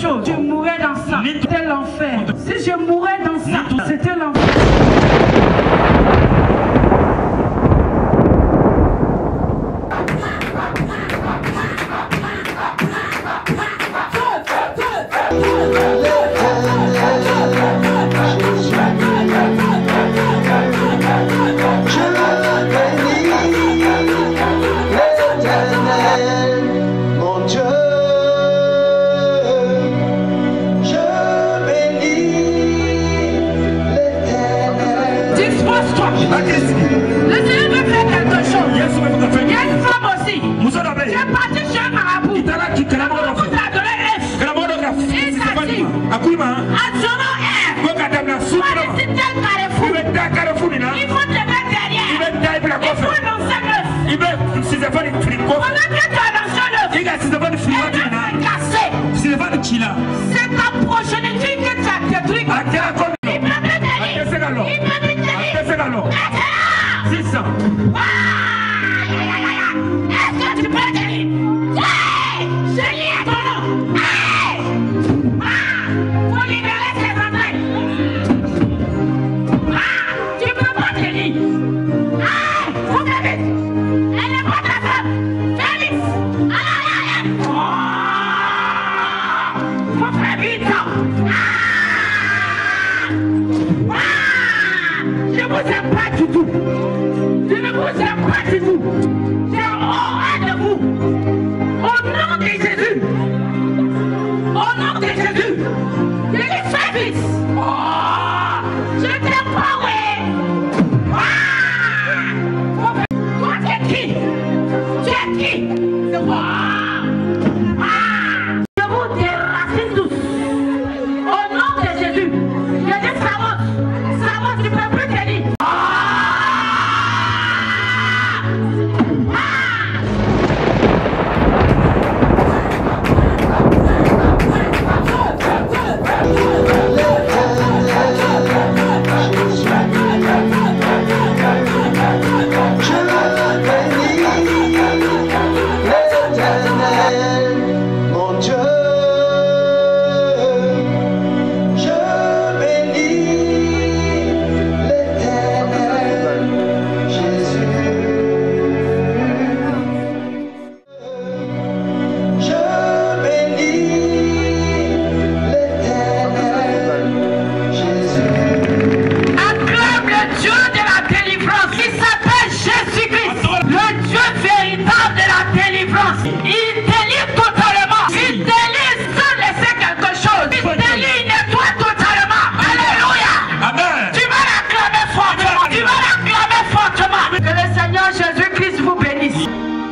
chose, je mourrais dans ça. C'était l'enfer. Si je mourais dans ça, c'était l'enfer. C'est ta progéniture que tu as détruit. Il peut me tenir. Il peut me tenir. C'est ça. Est-ce que tu peux tenir? Je lis à ton nom. Faut libérer ses entrailles. Tu peux pas tenir. Faut faire vite. Elle n'est pas ta femme. Fais vite. Faut faire vite. Je ne vous aime pas du tout. Je ne vous aime pas du tout. J'ai horreur de vous. Au nom de Jésus. Au nom de Jésus. Je dis fais vite. Je t'aime pas, ouais. Toi, tu es qui? Tu es qui? C'est moi. Je vous déracine tous. Au nom de Jésus. Je dis Savos, tu ne peux plus tenir.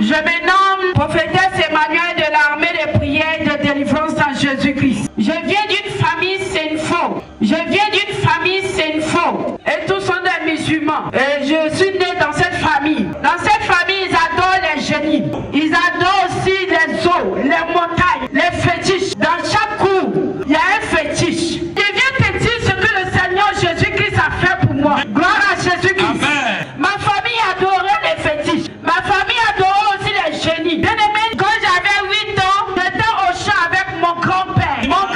Je me nomme prophétesse Emmanuel de l'armée de prière de délivrance en Jésus-Christ. Je viens d'une famille, c'est une faux. Je viens d'une famille, c'est une faux. Et tous sont des musulmans. Et je suis né dans cette famille. Dans cette famille, ils adorent les génies. Ils adorent aussi les eaux, les montagnes, les fétiches. Dans chaque cour, il y a un fétiche. Je viens te dire ce que le Seigneur Jésus-Christ a fait pour moi. Gloire à Jésus-Christ. Ma famille adorait les fétiches. Ma famille adorait aussi les génies. Bien aimé, quand j'avais 8 ans, j'étais au champ avec mon grand-père. Mon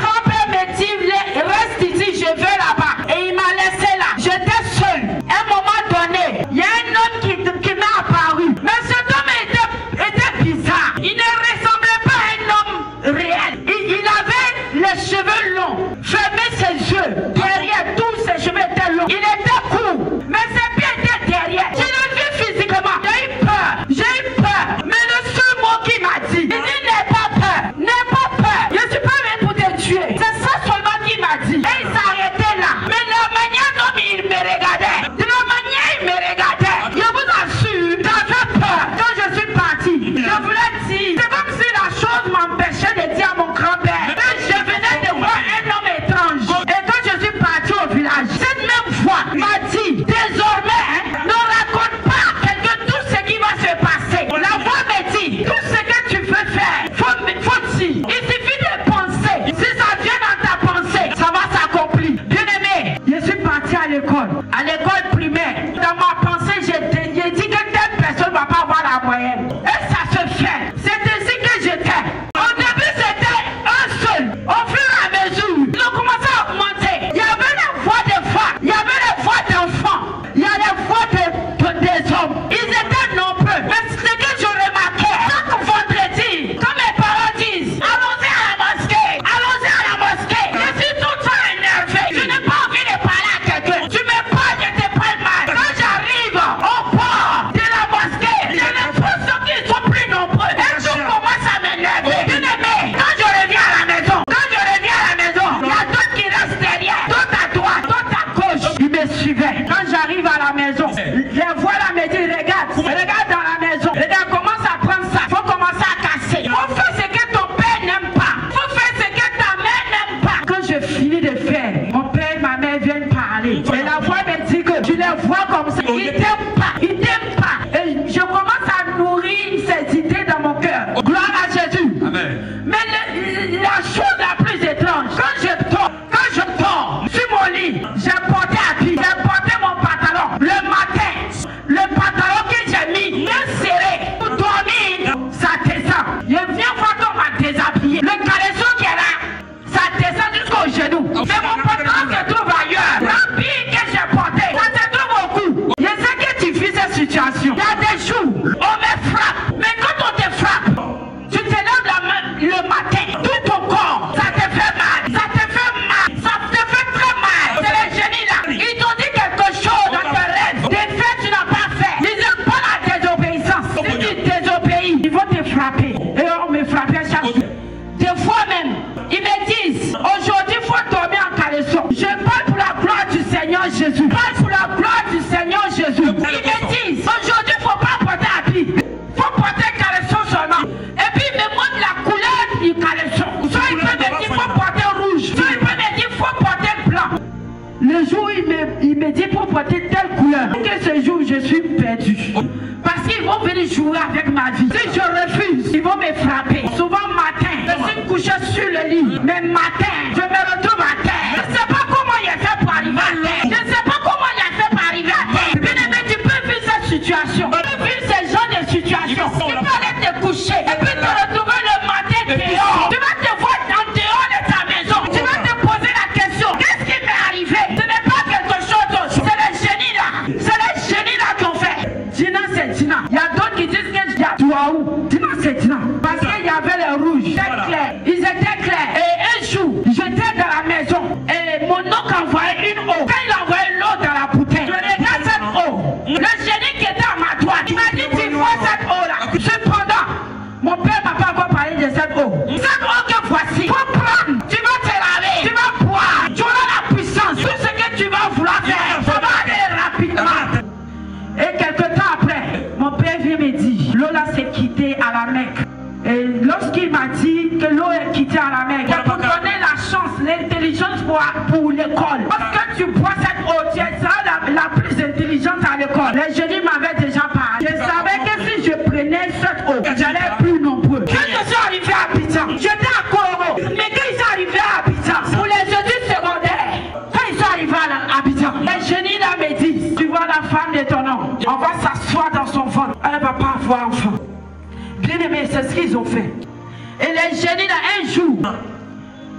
Il t'aime pas. Il t'aime pas. Et je commence à nourrir ces idées dans mon cœur. Gloire à Jésus. Amen. Mais la chose la plus étrange, quand je dors sur mon lit, j'ai porté habit, j'ai porté mon pantalon. Le matin, le pantalon que j'ai mis, bien serré, pour dormir, ça descend. Je viens voir qu'on m'a déshabillé. Le caleçon qui est là, ça descend jusqu'au genou. Mais mon pantalon se trouve ailleurs. L'habit que j'ai porté, ça se trouve au cou. Je sais que tu vis cette situation. Il y a des jours, on me frappe. Mais quand on te frappe, tu te lèves la main le matin, tout ton corps, ça te fait mal. Ça te fait mal. Ça te fait très mal. C'est les génies là. Ils t'ont dit quelque chose dans tes rêves. Des faits tu n'as pas fait. Ils n'aiment pas la désobéissance. Si tu désobéis, ils vont te frapper. Et on me frappait chaque jour. Des fois même, ils me disent, aujourd'hui il faut dormir en caleçon. Je parle pour la gloire du Seigneur Jésus. Je parle pour la gloire du Seigneur Jésus. Ils me disent, aujourd'hui il ne faut pas porter habit. Il faut porter caleçon seulement. Et puis ils me montrent la couleur du caleçon. Soit il peut me dire, il faut porter rouge. Soit il peut me dire, il faut porter blanc. Le jour où il me dit pour porter telle couleur, que ce jour je suis perdu. Parce qu'ils vont venir jouer avec ma vie. Si je refuse, ils vont me frapper. Souvent matin, je suis couché sur le lit. Mais matin, je me retrouve à terre. Je ne sais pas comment il a fait pour arriver à terre. Je ne sais pas comment il a fait pour arriver à terre. Bien aimé, tu peux vivre cette situation. Tu peux vivre ce genre de situation. Tu peux aller te coucher et puis te retrouver le matin dehors. Tu vas te voir en dehors de ta maison. Tu vas te poser la question, qu'est-ce qui m'est arrivé? Ce n'est pas quelque chose d'autre. C'est les génies là. C'est les génies là qui ont fait. Dina, c'est Dina. Il y a d'autres qui disent que je dois où? Dina, c'est Dina. Parce qu'il y avait les rouges. C'était clair. Ils étaient clairs. Et un jour, j'étais dans la maison. Et mon oncle envoyait une eau. Quand il envoyait l'eau dans la bouteille, je regarde cette eau. Le génie qui était à ma droite, il m'a dit, tu vois cette eau là. Cependant, mon père m'a pas encore parlé de cette eau. Cette eau que voici, faut prendre. Tu vas te laver. Tu vas boire. Tu auras la puissance. Tout ce que tu vas vouloir faire, ça va aller rapidement. Et quelque temps après, mon père vient me dire, l'eau là s'est quittée à la Mecque. Et lorsqu'il m'a dit que l'eau est quittée à la Mecque, il pour donner la chance, l'intelligence pour l'école. Parce que tu bois cette eau, tu seras la plus intelligente à l'école. Les jeunes m'avaient déjà parlé. Je savais que si je prenais cette eau, j'allais plus nombreux. Quand je suis arrivé à Abidjan, j'étais à Koro. Mais quand ils sont arrivés à Abidjan, pour les études secondaires, quand ils sont arrivés à Abidjan, les jeunes là me disent, tu vois la femme de ton nom, on va s'asseoir dans son ventre, elle ne va pas avoir enfant. Bien aimé, c'est ce qu'ils ont fait. Et les génies là, un jour,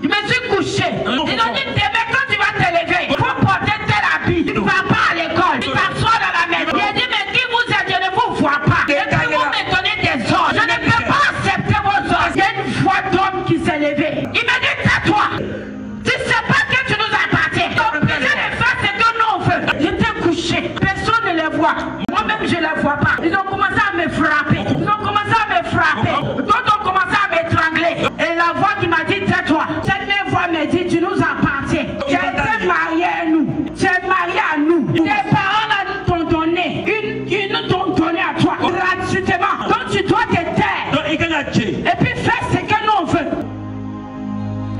je me suis couché. Ils ont dit, demain quand tu vas te lever, il faut porter tel habit. Tu ne vas pas à l'école, tu t'assois dans la maison. Il a dit, mais qui vous aide, je ne vous vois pas. Et puis vous me donnez des ordres. Je ne peux pas accepter vos ordres. Il y a une voix d'homme qui s'est levée. Il m'a dit, tais-toi. Tu ne sais pas que tu nous appartiens. Donc, je vais faire ce que nous on veut. J'étais couché. Personne ne les voit. Moi-même, je ne les vois pas. Ils ont commencé à me frapper. Ils ont commencé à me frapper. D'autres ont commencé à m'étrangler. Et la voix qui m'a dit, tais-toi. Cette même voix me dit, tu nous appartiens. Tu as été marié à nous. Tu es marié à nous. Tes parents t'ont donné. Ils nous t'ont donné à toi. Gratuitement. Donc tu dois te taire. Et puis fais ce que nous on veut.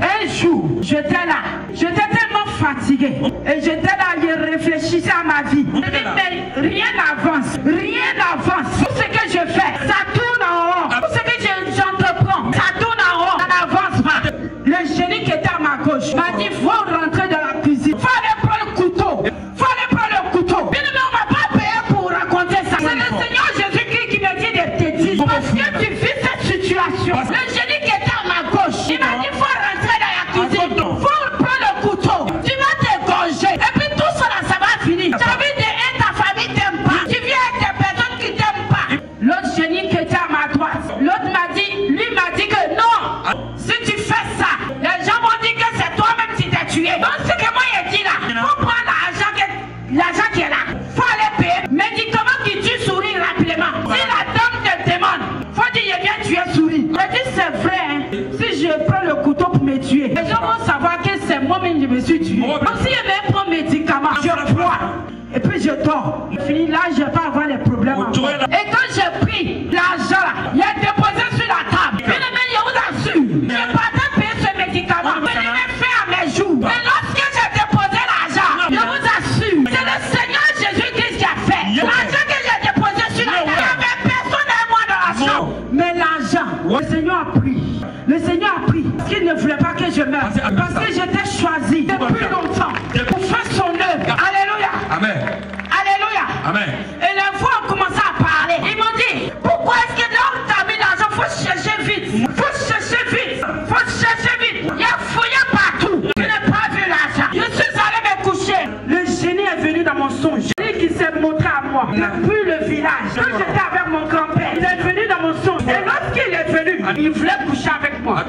Un jour, j'étais là. J'étais tellement fatiguée. Et j'étais là, je réfléchissais à ma vie. Je dis, mais rien n'avance. Rien n'avance. Tout ce que je fais, ça tourne en rond. Tout ce que j'entreprends, ça tourne en rond. Ça n'avance pas. Le génie qui était à ma gauche m'a dit, faut rentrer dans la cuisine. Faut aller prendre le couteau. Faut aller prendre le couteau. Bien mais on ne va pas payer pour raconter ça. C'est le Seigneur Jésus-Christ qui me dit de te dire. Parce que tu vis cette situation. Le génie qui était à ma gauche, il m'a dit, faut rentrer dans la cuisine. Faut prendre le couteau. Tu vas t'égorger. Et puis tout cela, ça va finir. Ta vie et ta famille t'aime pas. Tu viens avec des personnes qui t'aiment pas. L'autre génie qui était à ma droite, l'autre m'a dit, lui m'a dit que non. Si tu fais ça, les gens vont dire que c'est toi-même qui t'es tué. Donc ce que moi j'ai dit là, faut prendre l'argent qui est là. Faut aller payer. Médicaments qui tuent souris rapidement. Si la dame te demande, faut dire je viens tuer souris. Je dis c'est vrai, hein. Si je prends le couteau pour me tuer, les gens vont savoir que c'est moi-même qui me suis tué. Donc si je vais prendre médicaments, je bois. Et puis je dors. Fini là, je vais pas avoir les problèmes. Et quand j'ai pris l'argent là, il est déposé sur la table. Bien aimé, je vous assure, je partais payer ce médicament. Je l'ai fait à mes jours. Et lorsque j'ai déposé l'argent, je vous assure, c'est le Seigneur Jésus-Christ qui a fait. Seigneur a pris. Parce qu'il ne voulait pas que je meure. Parce que j'étais choisi depuis longtemps pour faire son œuvre. Alléluia. Amen. Alléluia. Amen. Et les voix ont commencé à parler. Ils m'ont dit, pourquoi est-ce que là où tu as mis l'argent, il faut chercher vite. Il faut chercher vite. Il faut chercher vite. Il y a fouillé partout. Je n'ai pas vu l'argent. Je suis allé me coucher. Le génie est venu dans mon songe. Le génie qui s'est montré à moi. Depuis le village. Quand j'étais avec mon grand-père, il est venu dans mon songe. Et lorsqu'il est venu, il voulait coucher avec moi.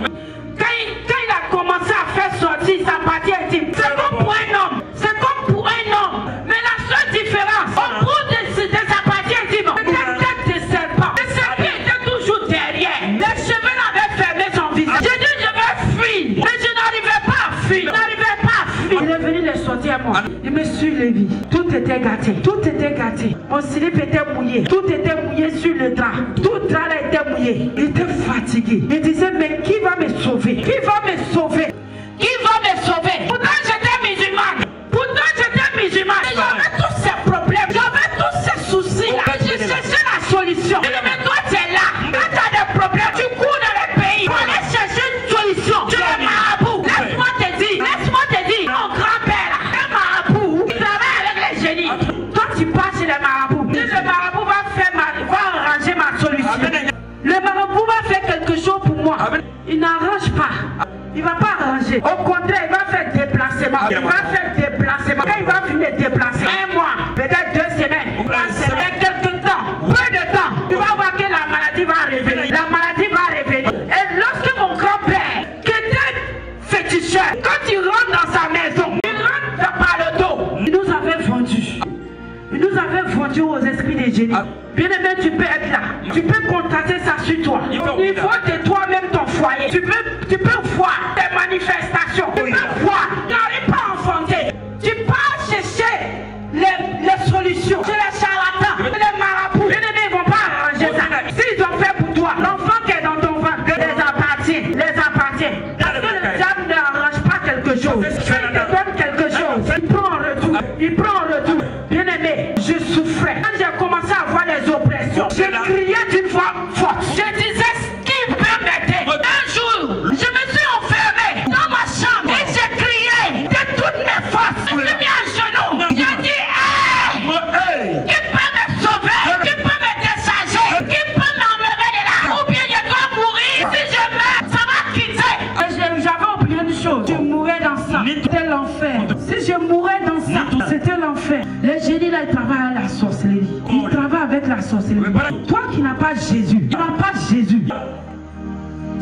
Quand il a commencé à faire sortir sa partie intime, c'est comme pour un homme. C'est comme pour un homme. Mais la seule différence, au bout de sa partie intime, c'était tête de serpent. Le serpent était toujours derrière. Les cheveux l'avaient fermé son visage. J'ai dit, je vais fuir. Mais je n'arrivais pas à fuir. Je n'arrivais pas à fuir. Il est venu les sortir à moi. Il me suit les vies. Tout était gâté. Tout était gâté. Mon slip était mouillé. Tout était mouillé sur le drap. Tout le drap là était mouillé. Il était fatigué. Il disait, mais qui va me sauver? Qui va me sauver? Qui va me sauver? Pourtant j'étais musulmane. Pourtant j'étais musulmane. J'avais tous ces problèmes. J'avais tous ces soucis là. J'ai cherché la solution. Je dis, mais toi tu es là. Quand tu as des problèmes, tu cours dans les pays pour aller chercher une solution. Tu es marabout. Laisse-moi te dire. Laisse-moi te dire. Mon grand-père là, un marabout, il travaille avec les génies. Toi tu pars chez les marabouts. Si le marabout va arranger ma solution. Le marabout va faire quelque chose pour moi. Il n'arrange pas. Il ne va pas arranger. Au contraire, il va faire déplacement. Il va faire déplacement. Quand il va finir déplacer, un mois, peut-être 2 semaines, quelques temps, peu de temps, tu vas voir que la maladie va revenir. La maladie va revenir. Et lorsque mon grand-père, qui était féticheur, quand il rentre dans sa maison, il rentre par le dos. Il nous avait vendus. Il nous avait vendus aux esprits des génies. Bien-aimé, tu peux être là. Tu peux contracter ça sur toi. Au niveau de toi-même, ton foyer. Tu peux voir des manifestations. Tu peux voir. Tu n'arrives pas à enfanter. Tu pars chercher les solutions. Chez les charlatans, les marabouts. Bien-aimé, ils ne vont pas arranger ça. S'ils ont fait pour toi, l'enfant qui est dans ton ventre les appartient. Les appartient. Parce que le diable n'arrange pas quelque chose. Il te donne quelque chose. Il prend en retour. Il prend en retour. Bien-aimé, je souffrais. Quand j'ai commencé à voir les oppressions, je criais d'une voix forte. Je disais, qui peut m'aider? Un jour, je me suis enfermé dans ma chambre et j'ai crié de toutes mes forces. Je me suis mis à genoux. J'ai dit, hey, qui peut me sauver? Qui peut me décharger? Qui peut m'enlever de là? Ou bien je dois mourir? Si je meurs, ça va quitter. J'avais oublié une chose. Je mourrais dans ça. C'était l'enfer. Si je mourais dans ça, c'était l'enfer. Les génies là, ils travaillent à la sorcellerie. Ils travaillent avec la sorcellerie. Toi qui n'as pas Jésus, tu n'as pas Jésus.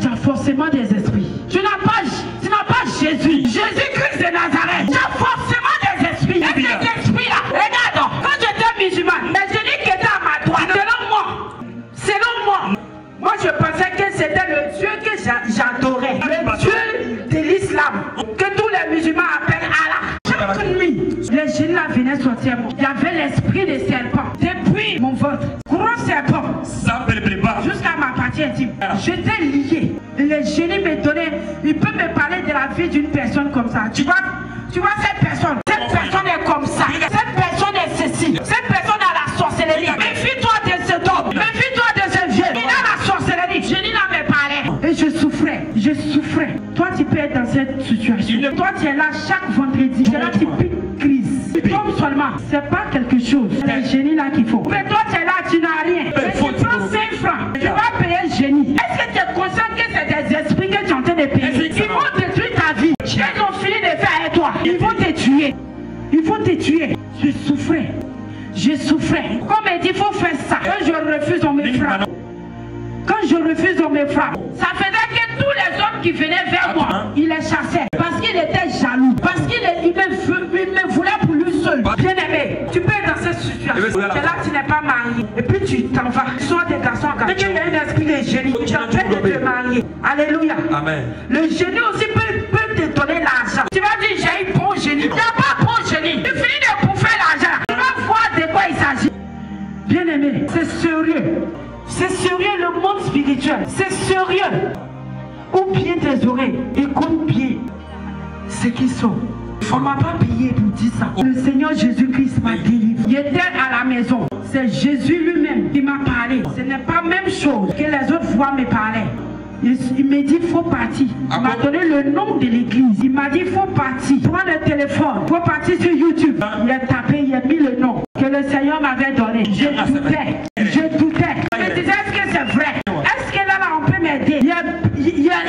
Tu as forcément des esprits. Tu n'as pas Jésus. Jésus-Christ de Nazareth. Tu as forcément des esprits. Et ces esprits là, regarde, quand j'étais musulman, les génies qui étaient à ma droite, selon moi, moi je pensais que c'était le Dieu que j'adorais. Le Dieu de l'islam, que tous les musulmans appellent Allah. Chaque nuit, les génies là venaient sortir. Il y avait l'esprit des serpents. Depuis mon ventre, gros serpent, jusqu'à ma partie intime. J'étais lié. Les génies me donnaient, ils peuvent me parler de la vie d'une personne comme ça. Tu vois cette personne est comme ça. Cette personne est ceci. Cette personne a la sorcellerie. Méfie-toi de cet homme. Méfie-toi de ce vieux. Il a la sorcellerie. Génie là me parlait. Et je souffrais. Toi tu peux être dans cette situation. Toi tu es là chaque vendredi. Tu es là, tu piques crise. Comme seulement, c'est pas quelque chose. C'est le génie là qu'il faut. Mais toi tu es là, tu n'as rien. Mais tu prends 5 francs. Tu vas payer le génie. Est-ce que tu es conscient que c'est des esprits que tu es en train de payer? Ils vont détruire ta vie. Ils ont fini de faire avec toi. Ils vont te tuer. Je souffrais. Comme il dit, il faut faire ça. Quand je refuse, on me frappe. Ça faisait que tous les hommes qui venaient vers moi, il les chassait. Parce qu'il était jaloux. Parce qu'il me voulait pour lui seul. Bien aimé, tu peux être dans cette situation. Tu es là, tu n'es pas marié. Et puis tu t'en vas. Tu sois des garçons en garçon. Mais il y a un esprit de génie. Tu empêches de te marier. Alléluia. Amen. Le génie aussi peut te donner l'argent. Tu vas dire, j'ai un bon génie. Il n'y a pas bon génie. Tu finis de bouffer l'argent. Tu vas voir de quoi il s'agit. Bien aimé, c'est sérieux. C'est sérieux le monde spirituel. C'est sérieux. Ou bien tes oreilles. Écoute bien ce qu'ils sont. On ne m'a pas payé pour dire ça. Le Seigneur Jésus-Christ m'a délivré. Il était à la maison. C'est Jésus lui-même qui m'a parlé. Ce n'est pas la même chose que les autres voix me parlaient. Il me dit, il faut partir. Il m'a donné le nom de l'église. Il m'a dit, il faut partir. Prends le téléphone. Il faut partir sur YouTube. Il a tapé, il a mis le nom que le Seigneur m'avait donné. Je doutais. Je doutais. Je me disais, est-ce que c'est vrai? Est-ce que là, on peut m'aider? Il y a